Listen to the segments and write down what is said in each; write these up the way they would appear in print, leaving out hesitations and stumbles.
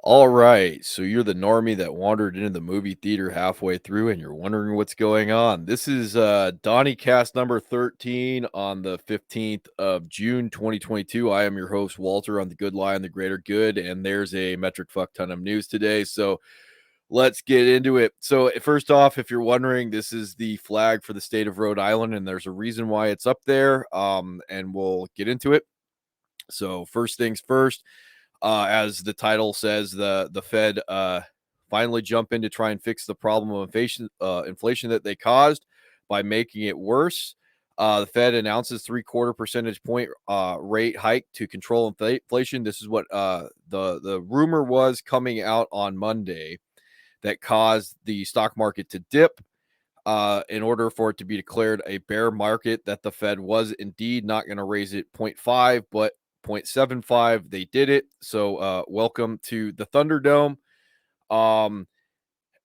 All right, so you're the normie that wandered into the movie theater halfway through and you're wondering what's going on. This is Donny Cast number 13 on the 15th of June 2022. I am your host Walter on the Good Lie and the Greater Good, and there's a metric fuck ton of news today. So let's get into it. So first off, if you're wondering, this is the flag for the state of Rhode Island, and there's a reason why it's up there. And we'll get into it. So first things first, as the title says, the Fed finally jump in to try and fix the problem of inflation that they caused by making it worse. The Fed announces 3/4 percentage point rate hike to control inflation. This is what the rumor was coming out on Monday that caused the stock market to dip. In order for it to be declared a bear market, that the Fed was indeed not going to raise it 0.5, but 0.75. They did it. So welcome to the Thunderdome.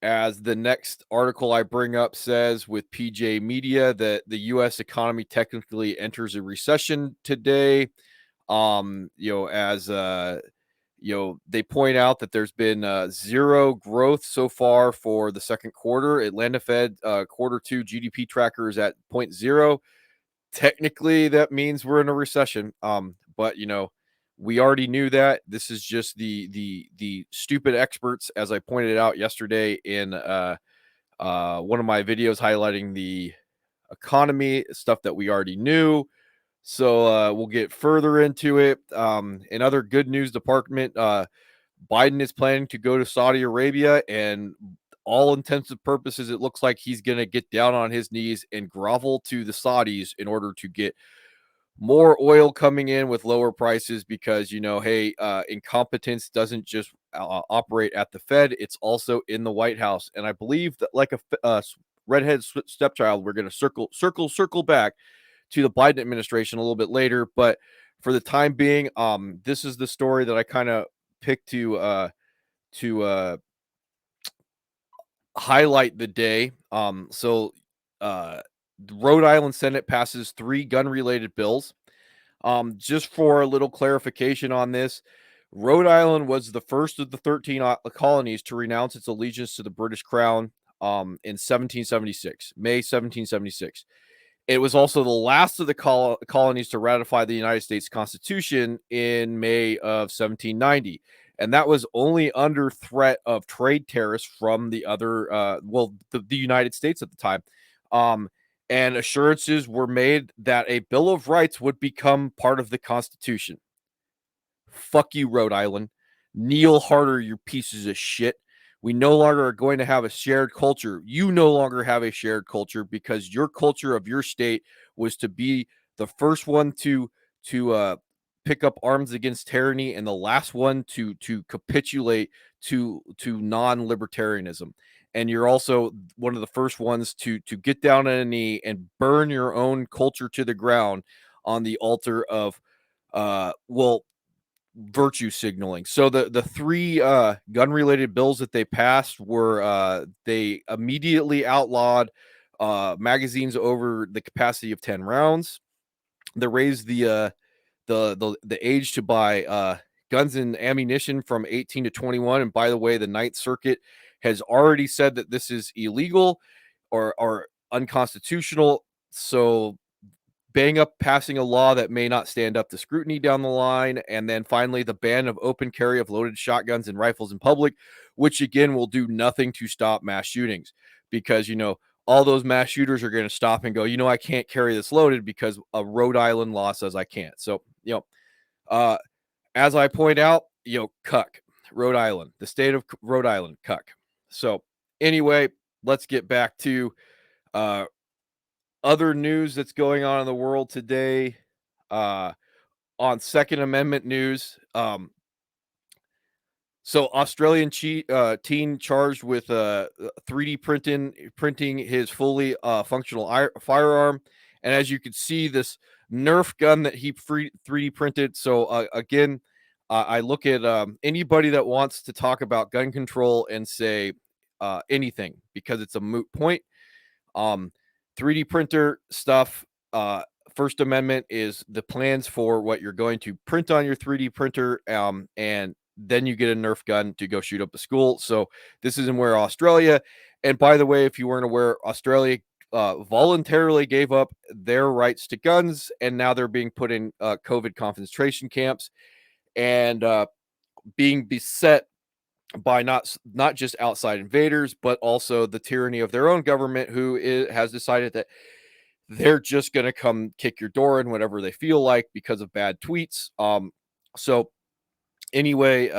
As the next article I bring up says, with PJ Media, that the U.S. economy technically enters a recession today. They point out that there's been zero growth so far for the second quarter. Atlanta Fed quarter two GDP tracker is at 0.0. Technically, that means we're in a recession. But we already knew that. This is just the stupid experts, as I pointed out yesterday in one of my videos highlighting the economy stuff that we already knew. So we'll get further into it. In other good news department, Biden is planning to go to Saudi Arabia, and all intents and purposes, it looks like he's going to get down on his knees and grovel to the Saudis in order to get more oil coming in with lower prices, because hey, incompetence doesn't just operate at the Fed, it's also in the White House. And I believe that, like a redhead stepchild, we're going to circle back to the Biden administration a little bit later. But for the time being, this is the story that I kind of picked to highlight the day. The Rhode Island Senate passes 3 gun-related bills. Just for a little clarification on this, Rhode Island was the first of the 13 colonies to renounce its allegiance to the British Crown in 1776, May 1776. It was also the last of the colonies to ratify the United States Constitution in May of 1790. And that was only under threat of trade tariffs from the other, the United States at the time. And assurances were made that a Bill of Rights would become part of the Constitution. Fuck you, Rhode Island. Kneel harder, you pieces of shit. We no longer are going to have a shared culture. You no longer have a shared culture, because your culture of your state was to be the first one to pick up arms against tyranny and the last one to capitulate to non-libertarianism. And you're also one of the first ones to get down on a knee and burn your own culture to the ground on the altar of virtue signaling. So the 3 gun related bills that they passed were they immediately outlawed magazines over the capacity of 10 rounds. They raised the age to buy guns and ammunition from 18 to 21. And by the way, the Ninth Circuit has already said that this is illegal or unconstitutional. So bang up passing a law that may not stand up to scrutiny down the line. And then finally, the ban of open carry of loaded shotguns and rifles in public, which again will do nothing to stop mass shootings, because all those mass shooters are going to stop and go, I can't carry this loaded because a Rhode Island law says I can't. So as I point out, cuck, Rhode Island, the state of Rhode Island, cuck. So anyway, let's get back to other news that's going on in the world today. On Second Amendment news, so Australian teen charged with 3D printing his fully functional firearm. And as you can see, this Nerf gun that he 3D printed. So again, I look at anybody that wants to talk about gun control and say anything, because it's a moot point. 3D printer stuff, First Amendment is the plans for what you're going to print on your 3D printer, and then you get a Nerf gun to go shoot up a school. So this isn't where Australia. And by the way, if you weren't aware, Australia voluntarily gave up their rights to guns, and now they're being put in COVID concentration camps and being beset by not just outside invaders, but also the tyranny of their own government, who has decided that they're just going to come kick your door in whenever they feel like because of bad tweets. So anyway,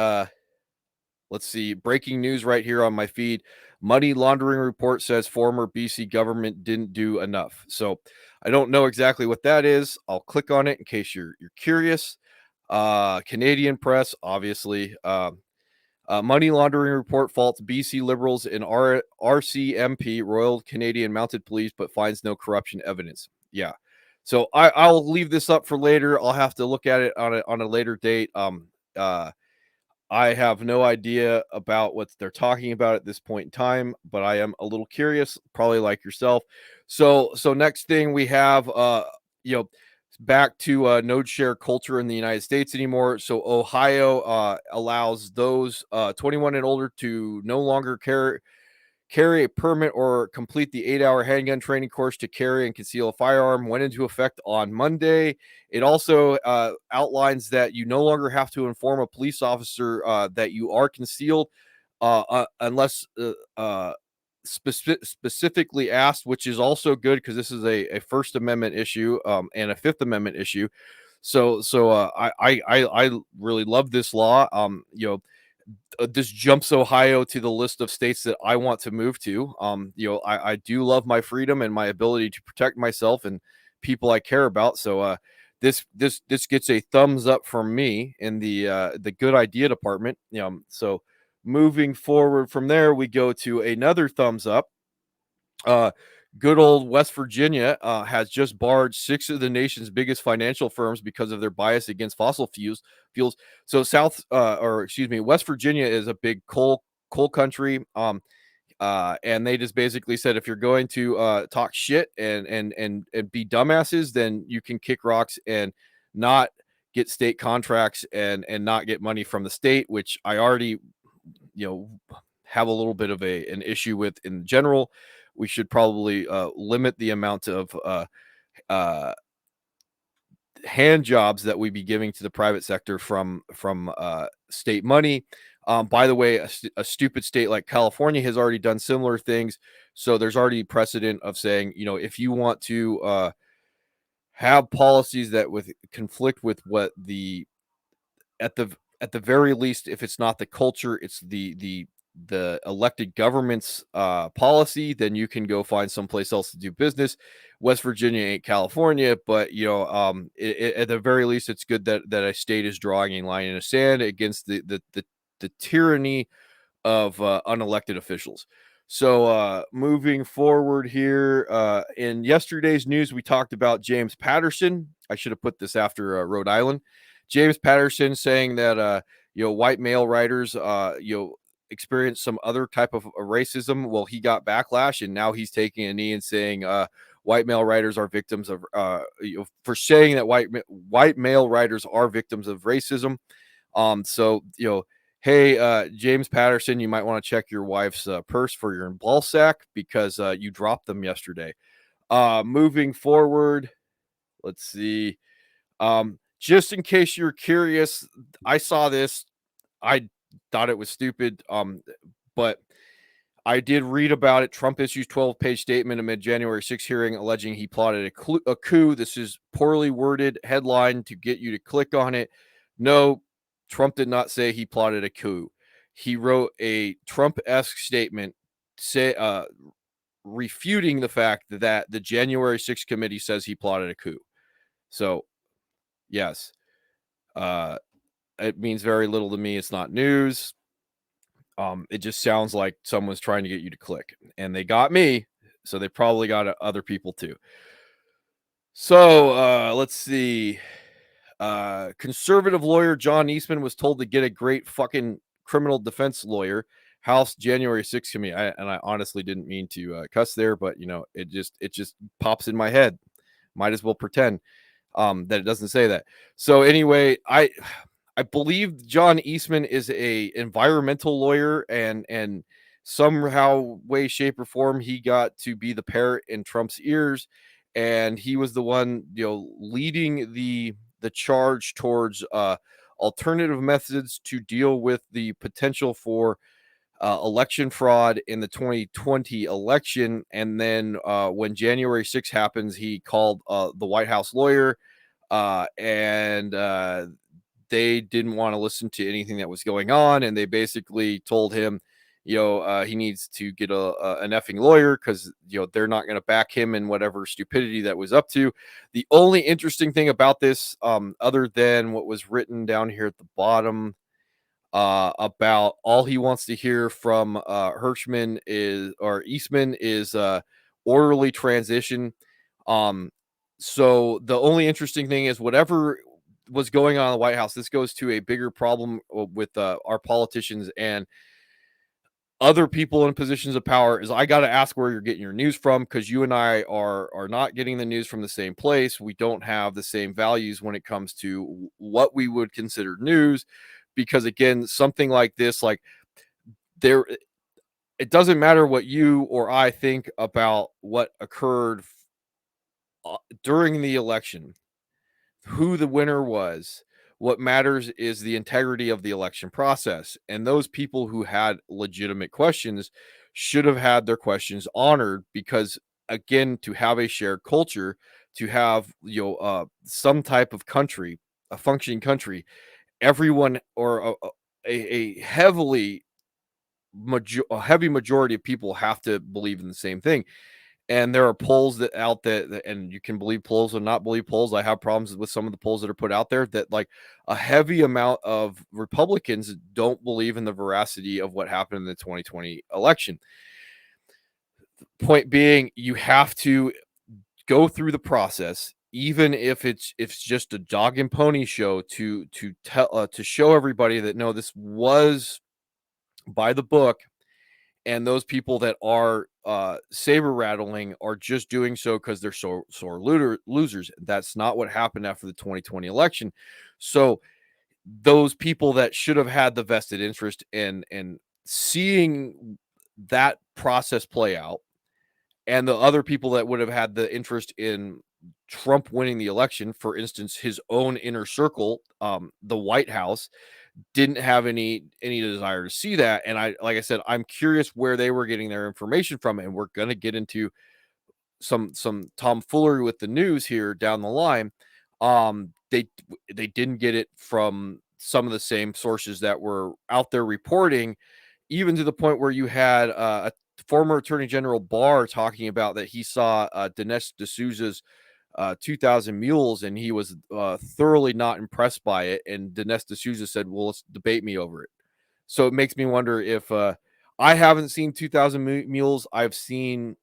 let's see. Breaking news right here on my feed. Money laundering report says former BC government didn't do enough. So I don't know exactly what that is. I'll click on it in case you're curious. Canadian press, obviously. Money laundering report faults BC Liberals in RCMP, Royal Canadian Mounted Police, but finds no corruption evidence. Yeah. So I'll leave this up for later. I'll have to look at it on a later date. I have no idea about what they're talking about at this point in time, but I am a little curious, probably like yourself. So next thing we have, back to node share culture in the United States anymore. So Ohio allows those 21 and older to no longer carry a permit or complete the 8-hour handgun training course to carry and conceal a firearm. Went into effect on Monday. It also outlines that you no longer have to inform a police officer that you are concealed unless specifically asked, which is also good because this is a First Amendment issue and a Fifth Amendment issue. So I really love this law. This jumps Ohio to the list of states that I want to move to. I do love my freedom and my ability to protect myself and people I care about. So this gets a thumbs up from me in the good idea department. So moving forward from there, we go to another thumbs up. Good old West Virginia has just barred 6 of the nation's biggest financial firms because of their bias against fossil fuels. So West Virginia is a big coal country. And they just basically said, if you're going to talk shit and be dumbasses, then you can kick rocks and not get state contracts and not get money from the state, which I already have a little bit of an issue with in general. We should probably limit the amount of hand jobs that we be giving to the private sector from state money. By the way, a stupid state like California has already done similar things. So there's already precedent of saying, if you want to have policies that conflict with what at the very least, if it's not the culture, it's the elected government's policy, then you can go find someplace else to do business. West Virginia ain't California, but at the very least, it's good that a state is drawing a line in the sand against the tyranny of unelected officials. So moving forward here, in yesterday's news, we talked about James Patterson. I should have put this after Rhode Island. James Patterson saying that white male writers experience some other type of racism. Well, he got backlash, and now he's taking a knee and saying white male writers are victims of for saying that white male writers are victims of racism. Hey, James Patterson, you might want to check your wife's purse for your ball sack because you dropped them yesterday. Moving forward, let's see. Just in case you're curious, I saw this. I thought it was stupid, but I did read about it. Trump issues 12-page statement amid January 6th hearing alleging he plotted a coup. This is poorly worded headline to get you to click on it. No, Trump did not say he plotted a coup. He wrote a Trump-esque statement refuting the fact that the January 6th committee says he plotted a coup. So, yes, it means very little to me. It's not news. It just sounds like someone's trying to get you to click, and they got me, so they probably got other people too. So let's see. Conservative lawyer John Eastman was told to get a great fucking criminal defense lawyer. House January 6th committee. I honestly didn't mean to cuss there, but it just pops in my head. Might as well pretend that it doesn't say that. So anyway, I I believe John Eastman is a environmental lawyer, and somehow, way, shape, or form, he got to be the parrot in Trump's ears, and he was the one, leading the charge towards alternative methods to deal with the potential for election fraud in the 2020 election. And then when January 6th happens, he called the White House lawyer, and they didn't want to listen to anything that was going on, and they basically told him, he needs to get an effing lawyer, because they're not going to back him in whatever stupidity that was up to. The only interesting thing about this, other than what was written down here at the bottom, about all he wants to hear from Eastman is orderly transition. So the only interesting thing is, whatever was going on in the White House, this goes to a bigger problem with our politicians and other people in positions of power. Is, I got to ask where you're getting your news from, because you and I are not getting the news from the same place. We don't have the same values when it comes to what we would consider news, because again, something like this, like, there, it doesn't matter what you or I think about what occurred during the election, who the winner was. What matters is the integrity of the election process. And those people who had legitimate questions should have had their questions honored, because again, to have a shared culture, to have, some type of country, a functioning country, everyone, or a a heavy majority of people have to believe in the same thing. And there are polls that out there, and you can believe polls or not believe polls. I have problems with some of the polls that are put out there, that, like, a heavy amount of Republicans don't believe in the veracity of what happened in the 2020 election. Point being, you have to go through the process, even if it's just a dog and pony show, to show everybody that, no, this was by the book. And those people that are saber rattling are just doing so because they're sore losers. That's not what happened after the 2020 election. So those people that should have had the vested interest in seeing that process play out, and the other people that would have had the interest in Trump winning the election, for instance, his own inner circle, the White House, didn't have any desire to see that. And like I said, I'm curious where they were getting their information from, and we're going to get into some tomfoolery with the news here down the line. They didn't get it from some of the same sources that were out there reporting, even to the point where you had a former Attorney General Barr talking about that he saw Dinesh D'Souza's 2,000 Mules, and he was thoroughly not impressed by it. And Dinesh D'Souza said, well, let's debate me over it. So it makes me wonder if I haven't seen 2,000 Mules. I've seen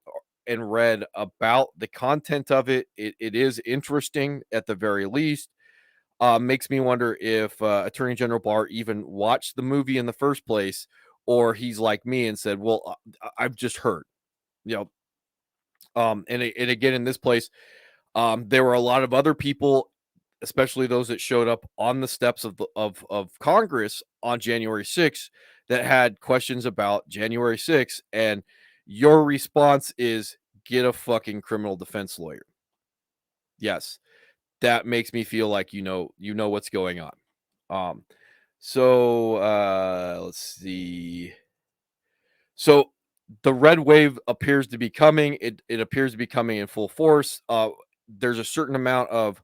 and read about the content of it. It is interesting at the very least. Makes me wonder if Attorney General Barr even watched the movie in the first place, or he's like me and said, well, I've just heard, you know. And again, in this place, there were a lot of other people, especially those that showed up on the steps of Congress on January 6th, that had questions about January 6th, and your response is, get a fucking criminal defense lawyer. Yes, that makes me feel like you know what's going on. Um, let's see. So the red wave appears to be coming. It appears to be coming in full force. There's a certain amount of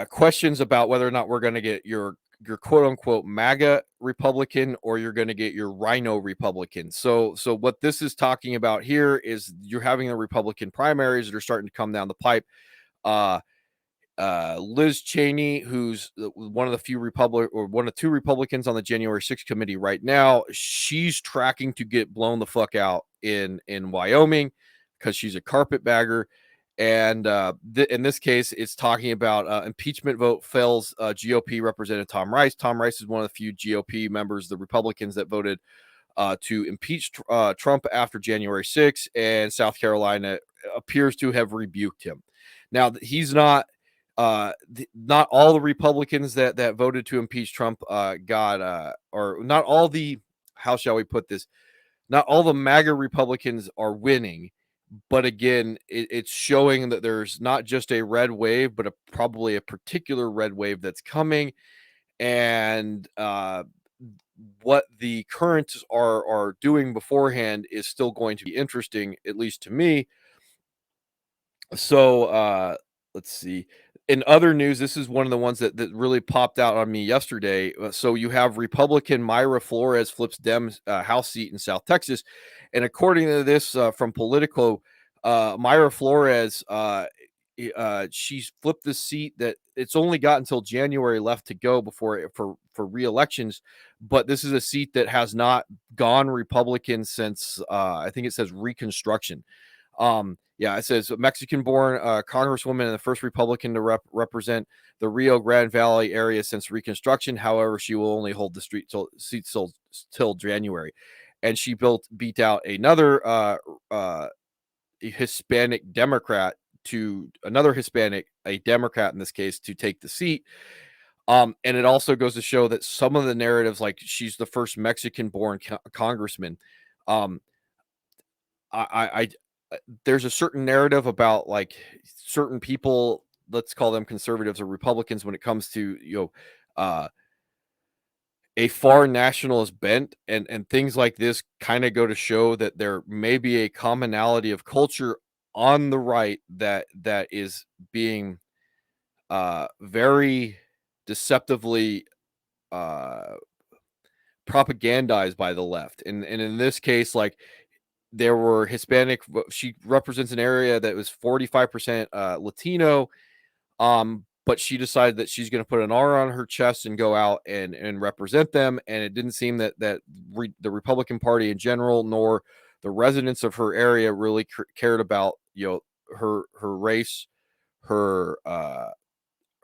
questions about whether or not we're going to get your quote unquote MAGA Republican, or you're going to get your Rhino Republican. So what this is talking about here is you're having the Republican primaries that are starting to come down the pipe. Liz Cheney, who's one of the few one of two Republicans on the January 6th committee right now, she's tracking to get blown the fuck out in Wyoming, because she's a carpetbagger. And in this case, it's talking about impeachment vote fails GOP Representative Tom Rice. Tom Rice is one of the few GOP members, the Republicans, that voted to impeach Trump after January 6th, and South Carolina appears to have rebuked him. Now, he's not not all the Republicans that voted to impeach Trump got or not all the, how shall we put this, not all the MAGA Republicans are winning, but again, it's showing that there's not just a red wave, but probably a particular red wave that's coming, and what the currents are doing beforehand is still going to be interesting, at least to me. So let's see. In other news, this is one of the ones that really popped out on me yesterday. So you have Republican Myra Flores flips Dems House seat in South Texas, and according to this from Politico, Myra Flores she's flipped the seat that it's only got until January left to go before for re-elections, but this is a seat that has not gone Republican since I think it says Reconstruction. Yeah, it says Mexican-born Congresswoman and the first Republican to represent the Rio Grande Valley area since Reconstruction. However, she will only hold the seat till January, and she beat out another Hispanic Democrat to another Hispanic, a Democrat in this case, to take the seat. And it also goes to show that some of the narratives, like she's the first Mexican-born congressman, um, I there's a certain narrative about like certain people, let's call them conservatives or Republicans, when it comes to a far nationalist bent, and things like this kind of go to show that there may be a commonality of culture on the right that is being very deceptively uh propagandized by the left, and in this case, like, there were Hispanic. She represents an area that was 45% Latino, but she decided that she's going to put an R on her chest and go out and represent them. And it didn't seem that the Republican Party in general, nor the residents of her area, really cared about her race, her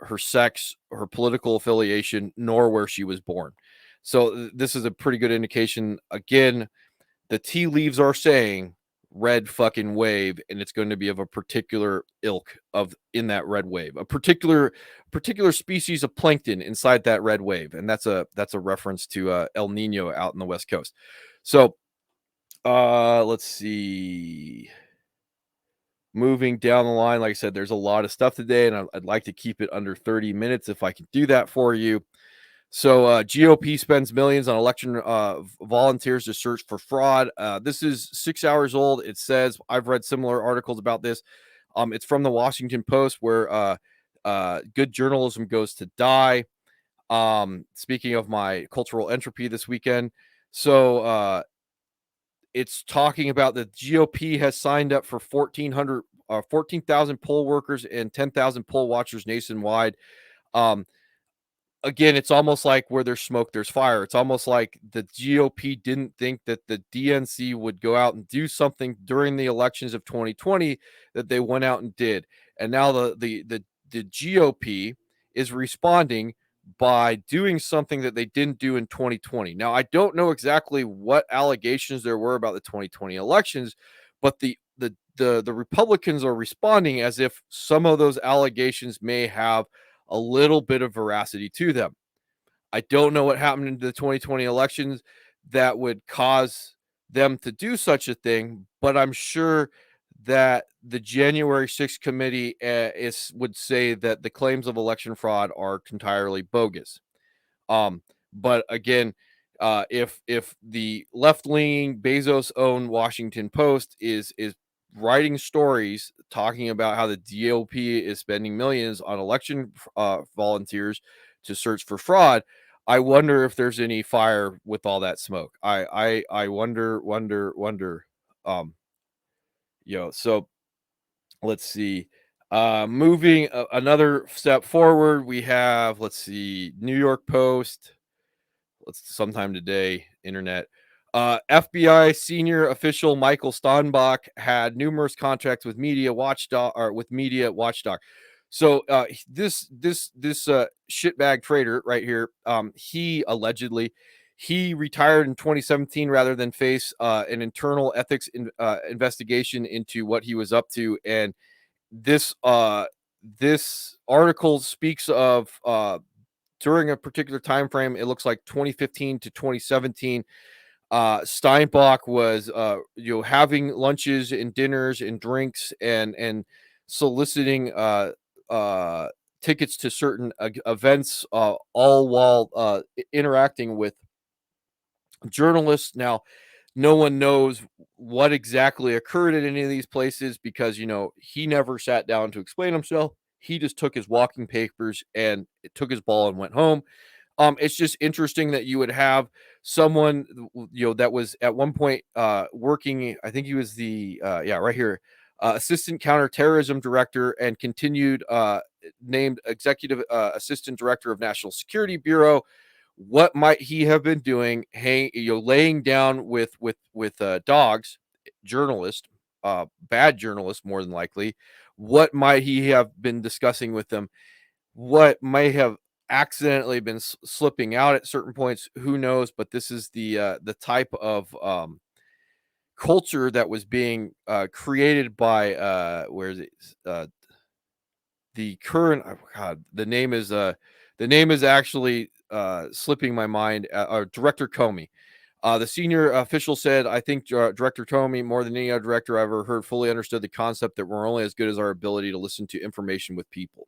her sex, her political affiliation, nor where she was born. So this is a pretty good indication. Again, the tea leaves are saying red fucking wave, and it's going to be of a particular ilk of in that red wave, a particular species of plankton inside that red wave, and that's a reference to El Nino out in the West Coast. So let's see. Moving down the line, like I said, there's a lot of stuff today, and I'd like to keep it under 30 minutes if I can do that for you. So GOP spends millions on election volunteers to search for fraud. This is 6 hours old. It says, I've read similar articles about this. It's from the Washington Post, where good journalism goes to die. Speaking of my cultural entropy this weekend. So it's talking about the GOP has signed up for 14,000 poll workers and 10,000 poll watchers nationwide. Again, it's almost like where there's smoke, there's fire. It's almost like the GOP didn't think that the DNC would go out and do something during the elections of 2020 that they went out and did. And now the GOP is responding by doing something that they didn't do in 2020. Now, I don't know exactly what allegations there were about the 2020 elections, but the Republicans are responding as if some of those allegations may have a little bit of veracity to them. I don't know what happened in the 2020 elections that would cause them to do such a thing, but I'm sure that the January 6th committee would say that the claims of election fraud are entirely bogus. But again, if the left-leaning Bezos-owned Washington Post is writing stories talking about how the GOP is spending millions on election volunteers to search for fraud, I wonder if there's any fire with all that smoke. I wonder. So let's see. Moving another step forward, we have, let's see, New York Post. Sometime today, internet. FBI senior official Michael Steinbach had numerous contracts with Media Watchdog. So this shitbag trader right here, he allegedly retired in 2017 rather than face an internal ethics investigation into what he was up to, and this this article speaks of during a particular time frame. It looks like 2015 to 2017. Steinbach was having lunches and dinners and drinks and soliciting tickets to certain events, all while interacting with journalists. Now, no one knows what exactly occurred at any of these places because, he never sat down to explain himself. He just took his walking papers and took his ball and went home. It's just interesting that you would have someone, that was at one point working. I think he was the right here, assistant counterterrorism director, and continued named executive assistant director of National Security Bureau. What might he have been doing? Hey, laying down with dogs, journalist, bad journalist, more than likely. What might he have been discussing with them? What might have accidentally been slipping out at certain points? Who knows? But this is the type of culture that was being created by where is it? The current, oh God, the name is actually slipping my mind. Director Comey. The senior official said, "I think Director Comey, more than any other director I've ever heard, fully understood the concept that we're only as good as our ability to listen to information with people."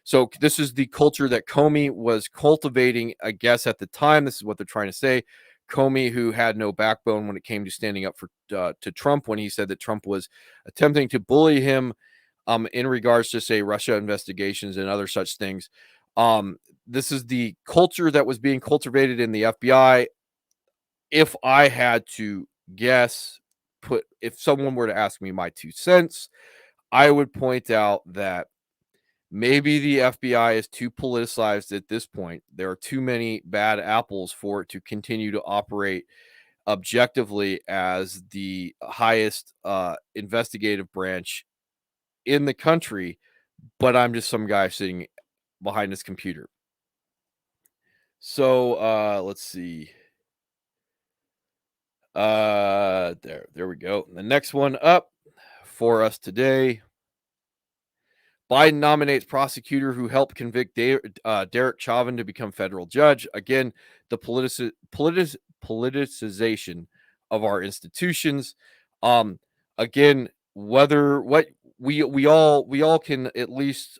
So this is the culture that Comey was cultivating, I guess, at the time. This is what they're trying to say. Comey, who had no backbone when it came to standing up for to Trump, when he said that Trump was attempting to bully him in regards to, say, Russia investigations and other such things. This is the culture that was being cultivated in the FBI. If I had to guess, if someone were to ask me my 2 cents, I would point out that maybe the FBI is too politicized at this point. There are too many bad apples for it to continue to operate objectively as the highest investigative branch in the country, but I'm just some guy sitting behind his computer. So let's see. There we go. The next one up for us today. Biden nominates prosecutor who helped convict Derek Chauvin to become federal judge. Again, the politicization of our institutions. Again, whether what we all can at least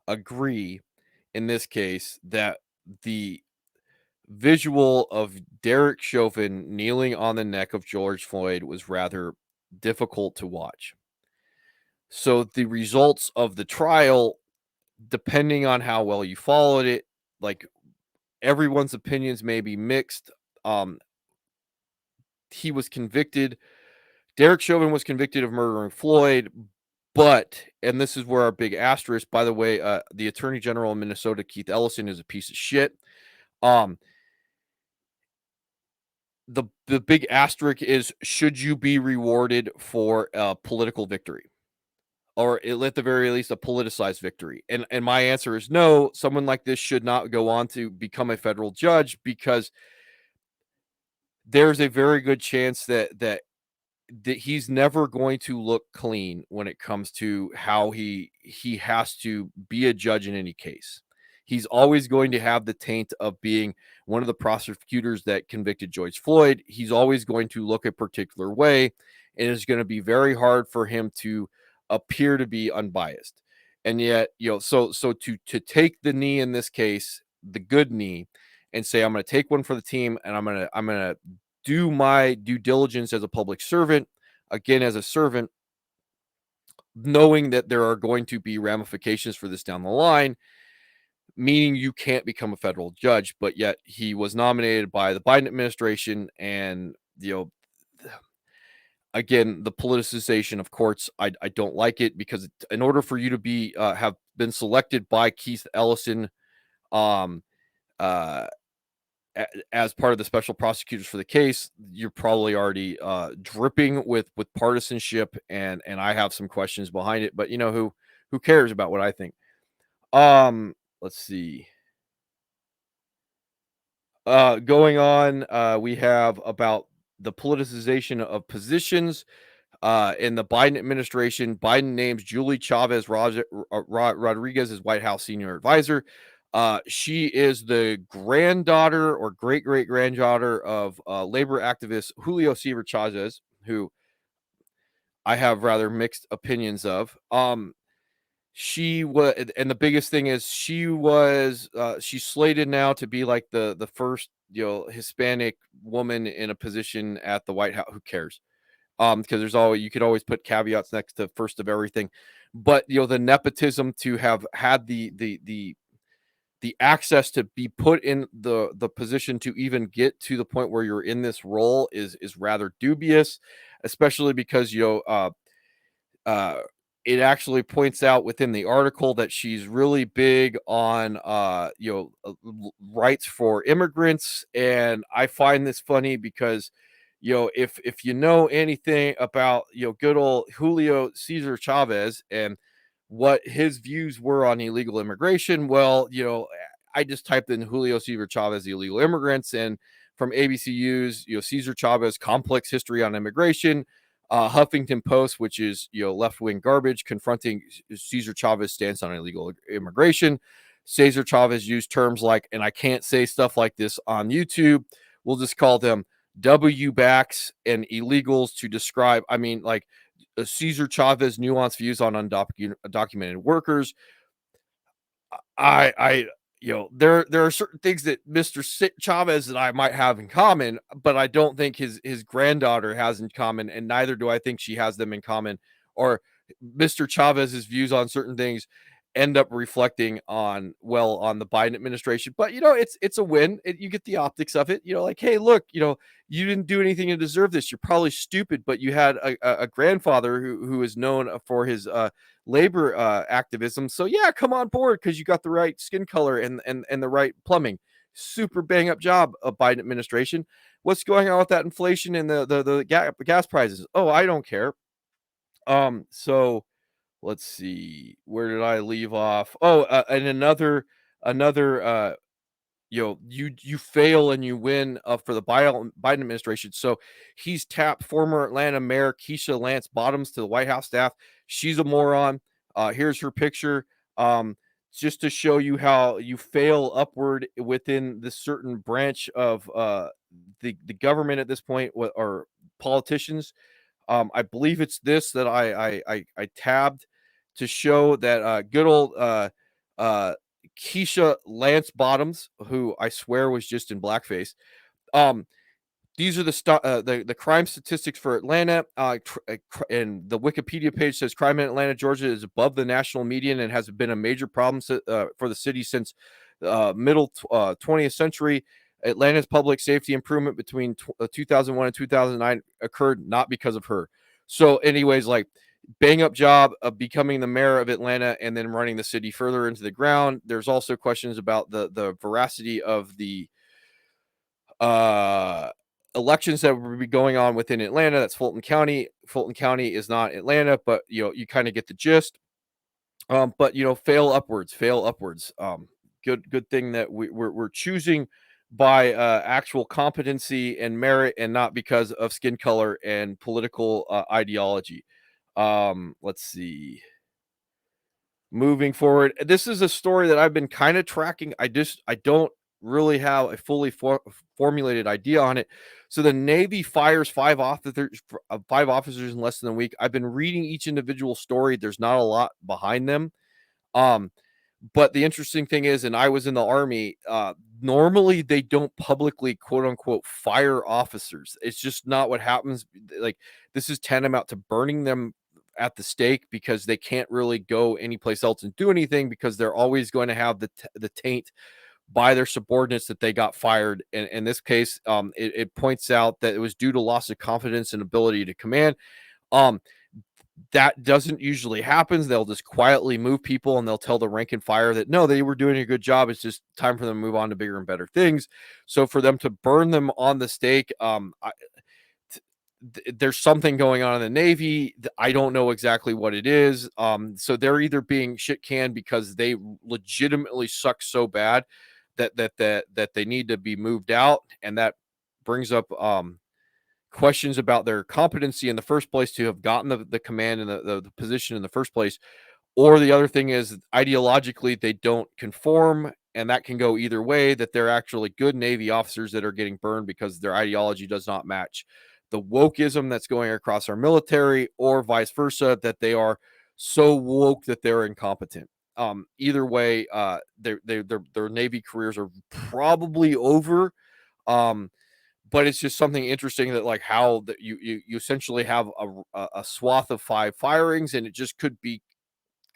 agree in this case that the visual of Derek Chauvin kneeling on the neck of George Floyd was rather difficult to watch. So the results of the trial, depending on how well you followed it, like, everyone's opinions may be mixed. Um, he was convicted. Derek Chauvin was convicted of murdering Floyd, but, and this is where our big asterisk, by the way, the Attorney General in Minnesota, Keith Ellison, is a piece of shit. Um, the big asterisk is, should you be rewarded for a political victory? Or at the very least a politicized victory? And my answer is no. Someone like this should not go on to become a federal judge, because there's a very good chance that he's never going to look clean when it comes to how he has to be a judge in any case. He's always going to have the taint of being one of the prosecutors that convicted George Floyd. He's always going to look a particular way, and it's going to be very hard for him to appear to be unbiased. And yet, so to take the knee in this case, the good knee, and say, I'm going to take one for the team, and I'm going to do my due diligence as a public servant, again, as a servant, knowing that there are going to be ramifications for this down the line, meaning you can't become a federal judge. But yet he was nominated by the Biden administration, and again, the politicization of courts, I don't like it, because in order for you to be have been selected by Keith Ellison um uh as part of the special prosecutors for the case, you're probably already dripping with partisanship, and I have some questions behind it. But who cares about what I think? Let's see. Going on, we have about the politicization of positions. In the Biden administration, Biden names Julie Chavez Rodriguez as White House senior advisor. She is the granddaughter or great great granddaughter of labor activist Julio Cesar Chavez, who I have rather mixed opinions of. She was, and the biggest thing is she's slated now to be like the first Hispanic woman in a position at the White House. Who cares? Because there's always, you could always put caveats next to first of everything, but the nepotism to have had the access to be put in the position to even get to the point where you're in this role is rather dubious, especially because uh it actually points out within the article that she's really big on rights for immigrants. And I find this funny because if you know anything about good old Julio Cesar Chavez and what his views were on illegal immigration, well, I just typed in Julio Cesar Chavez illegal immigrants, and from ABCU's Cesar Chavez complex history on immigration, Huffington Post, which is left-wing garbage, confronting Cesar Chavez stance on illegal immigration. Cesar Chavez used terms like, and I can't say stuff like this on YouTube, we'll just call them W backs and illegals to describe, I mean, like Cesar Chavez nuanced views on undocumented workers. I there are certain things that Mr. Chavez and I might have in common, but I don't think his granddaughter has in common, and neither do I think she has them in common. Or Mr. Chavez's views on certain things end up reflecting on the Biden administration. But it's a win. You get the optics of it. Like, hey, look, you didn't do anything to deserve this. You're probably stupid, but you had a grandfather who is known for his labor activism. So yeah, come on board because you got the right skin color and the right plumbing. Super bang up job of Biden administration. What's going on with that inflation and the gas prices? Oh, I don't care. So let's see, where did I leave off? Oh, and another you fail and you win for the Biden administration. So he's tapped former Atlanta Mayor Keisha Lance Bottoms to the White House staff. She's a moron. Here's her picture. Just to show you how you fail upward within this certain branch of the government at this point, or politicians. I believe it's this that I tabbed to show that good old Keisha Lance Bottoms, who I swear was just in blackface. Um, these are the crime statistics for Atlanta. And the Wikipedia page says crime in Atlanta, Georgia, is above the national median and has been a major problem for the city since middle 20th century. Atlanta's public safety improvement between 2001 and 2009 occurred not because of her. So, anyways, like, bang up job of becoming the mayor of Atlanta and then running the city further into the ground. There's also questions about the veracity of the uh elections that will be going on within Atlanta. That's Fulton County. Fulton County is not Atlanta, but you kind of get the gist. But fail upwards, fail upwards. Good thing that we're choosing by actual competency and merit, and not because of skin color and political ideology. Let's see. Moving forward, this is a story that I've been kind of tracking. I don't really have a fully formulated idea on it. So the Navy fires five officers in less than a week. I've been reading each individual story. There's not a lot behind them. Um, but the interesting thing is, and I was in the Army, normally they don't publicly, quote unquote, fire officers. It's just not what happens. Like, this is tantamount to burning them at the stake, because they can't really go anyplace else and do anything, because they're always going to have the taint by their subordinates that they got fired. And in this case, it points out that it was due to loss of confidence and ability to command. That doesn't usually happen. They'll just quietly move people, and they'll tell the rank and fire that no, they were doing a good job. It's just time for them to move on to bigger and better things. So for them to burn them on the stake, there's something going on in the Navy. I don't know exactly what it is. So they're either being shit canned because they legitimately suck so bad that they need to be moved out, and that brings up questions about their competency in the first place to have gotten the command and the position in the first place, or the other thing is ideologically they don't conform, and that can go either way, that they're actually good Navy officers that are getting burned because their ideology does not match the wokeism that's going across our military, or vice versa, that they are so woke that they're incompetent. Either way, their Navy careers are probably over. Um, but it's just something interesting that like how that you essentially have a swath of 5 firings, and it just could be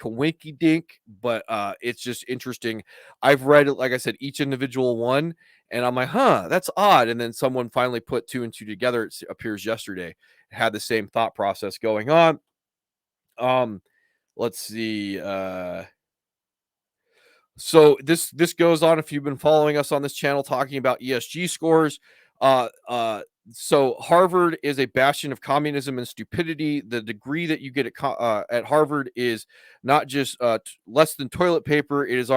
coinky dink, but it's just interesting. I've read it, like I said, each individual one, and I'm like, huh, that's odd. And then someone finally put 2 and 2 together. It appears yesterday. It had the same thought process going on. Um, let's see. So this goes on if you've been following us on this channel talking about ESG scores. Uh, uh, so Harvard is a bastion of communism and stupidity. The degree that you get at Harvard is not just less than toilet paper. It is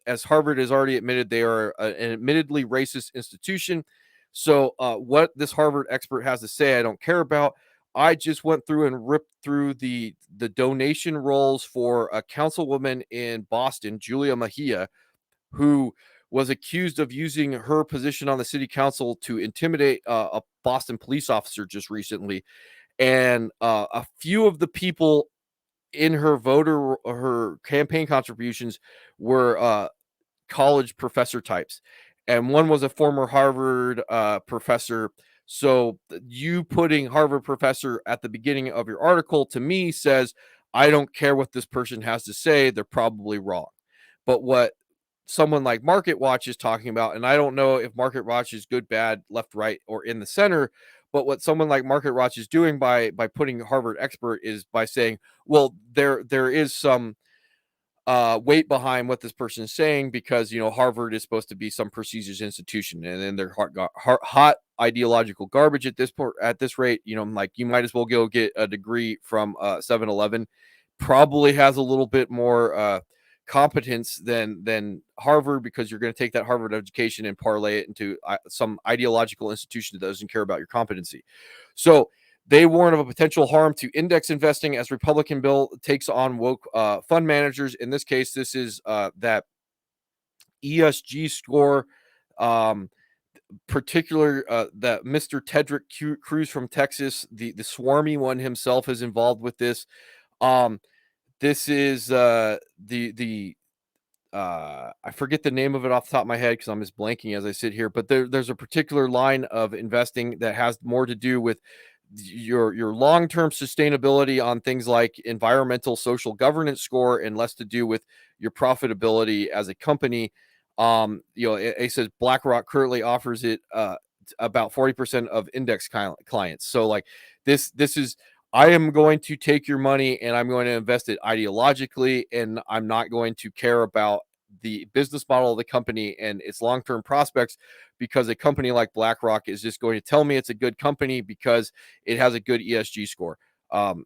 as Harvard has already admitted, they are an admittedly racist institution. So what this Harvard expert has to say, I don't care about. I just went through and ripped through the donation rolls for a councilwoman in Boston, Julia Mejia, who was accused of using her position on the city council to intimidate a Boston police officer just recently. And a few of the people in her campaign contributions were college professor types, and one was a former Harvard professor. So you putting Harvard professor at the beginning of your article to me says, I don't care what this person has to say, they're probably wrong. But what someone like Market Watch is talking about, and I don't know if Market Watch is good, bad, left, right, or in the center, but what someone like Market Watch is doing by putting Harvard expert is by saying, well, there is some weight behind what this person is saying, because Harvard is supposed to be some prestigious institution, and then they're hot ideological garbage at this point. At this rate, like, you might as well go get a degree from 7-Eleven. Probably has a little bit more competence than Harvard, because you're going to take that Harvard education and parlay it into some ideological institution that doesn't care about your competency. So they warn of a potential harm to index investing as Republican bill takes on woke fund managers. In this case, this is that ESG score, um, particular that Mr. Tedrick Cruz from Texas, the swarmy one himself, is involved with this. This is the I forget the name of it off the top of my head because I'm just blanking as I sit here, but there's a particular line of investing that has more to do with your long-term sustainability on things like environmental social governance score, and less to do with your profitability as a company. It says BlackRock currently offers it about 40% of index clients. So like this is, I am going to take your money and I'm going to invest it ideologically, and I'm not going to care about the business model of the company and its long-term prospects, because a company like BlackRock is just going to tell me it's a good company because it has a good ESG score.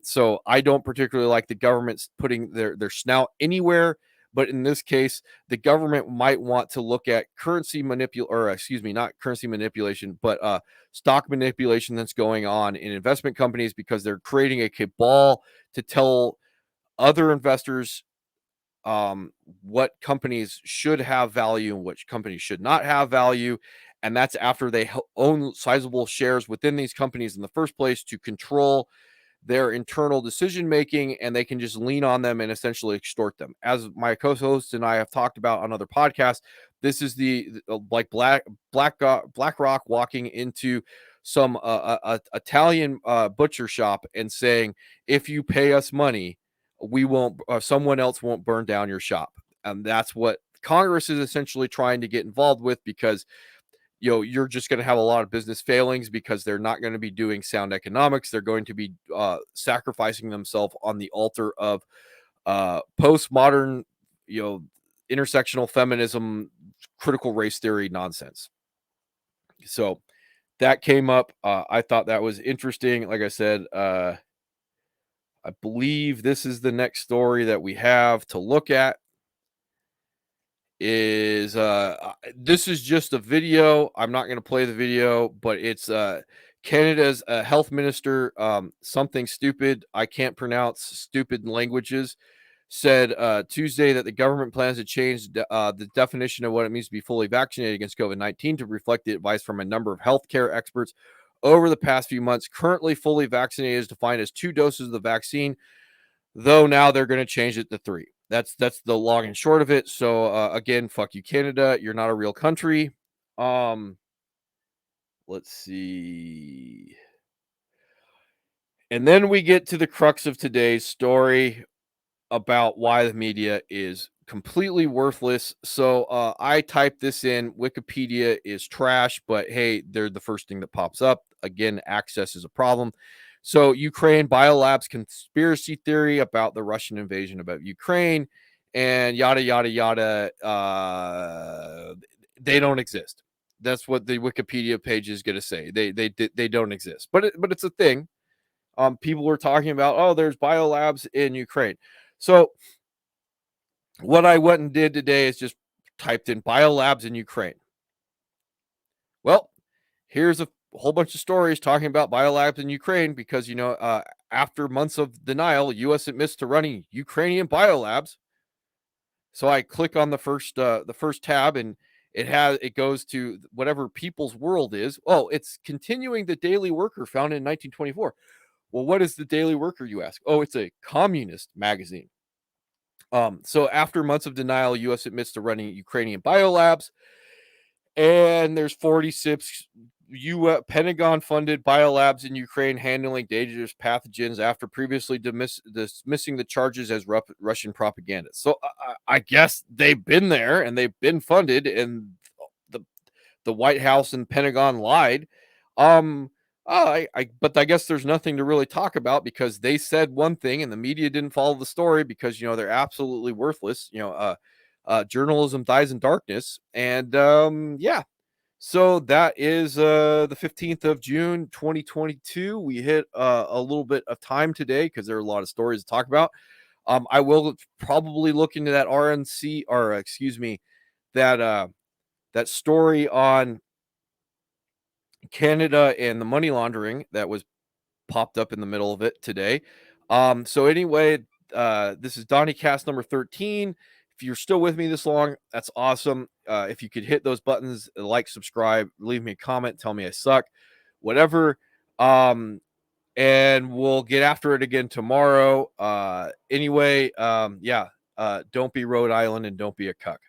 So I don't particularly like the government putting their snout anywhere, but in this case, the government might want to look at not currency manipulation, but stock manipulation that's going on in investment companies, because they're creating a cabal to tell other investors what companies should have value and which companies should not have value. And that's after they own sizable shares within these companies in the first place, to control their internal decision making, and they can just lean on them and essentially extort them. As my co-hosts and I have talked about on other podcasts, this is like BlackRock walking into some Italian butcher shop and saying, if you pay us money, we won't someone else won't burn down your shop. And that's what Congress is essentially trying to get involved with, because you're just going to have a lot of business failings, because they're not going to be doing sound economics. They're going to be sacrificing themselves on the altar of postmodern, intersectional feminism, critical race theory nonsense. So that came up. I thought that was interesting. Like I said, I believe this is the next story that we have to look at. This is just a video. I'm not going to play the video, but it's Canada's health minister, something stupid, I can't pronounce stupid languages, said Tuesday that the government plans to change the definition of what it means to be fully vaccinated against COVID-19 to reflect the advice from a number of healthcare experts over the past few months. Currently, fully vaccinated is defined as 2 doses of the vaccine, though now they're going to change it to 3. That's the long and short of it. So again, fuck you, Canada. You're not a real country. Let's see. And then we get to the crux of today's story about why the media is completely worthless. So I typed this in. Wikipedia is trash, but hey, they're the first thing that pops up. Again, access is a problem. So Ukraine Biolabs conspiracy theory about the Russian invasion of Ukraine and yada yada yada. They don't exist. That's what the Wikipedia page is going to say. They don't exist. But it's a thing. People were talking about, oh, there's biolabs in Ukraine. So what I went and did today is just typed in biolabs in Ukraine. Well, here's a whole bunch of stories talking about biolabs in Ukraine because, after months of denial, U.S. admits to running Ukrainian biolabs. So I click on the first tab, and it goes to whatever People's World is. Oh, it's continuing the Daily Worker, founded in 1924. Well, what is the Daily Worker, you ask? Oh, it's a communist magazine. So after months of denial, U.S. admits to running Ukrainian biolabs, and there's 46 Pentagon-funded biolabs in Ukraine handling dangerous pathogens after previously dismissing the charges as Russian propaganda. So I guess they've been there and they've been funded, and the White House and Pentagon lied. But I guess there's nothing to really talk about because they said one thing and the media didn't follow the story because they're absolutely worthless. Journalism dies in darkness, and yeah. So that is the 15th of June, 2022. We hit a little bit of time today because there are a lot of stories to talk about. I will probably look into that RNC, or excuse me, that story on Canada and the money laundering that was popped up in the middle of it today. So anyway, this is Donny Cast number 13. If you're still with me this long, that's awesome. If you could hit those buttons, like, subscribe, leave me a comment, tell me I suck, whatever. And we'll get after it again tomorrow. Anyway, yeah, don't be Rhode Island and don't be a cuck.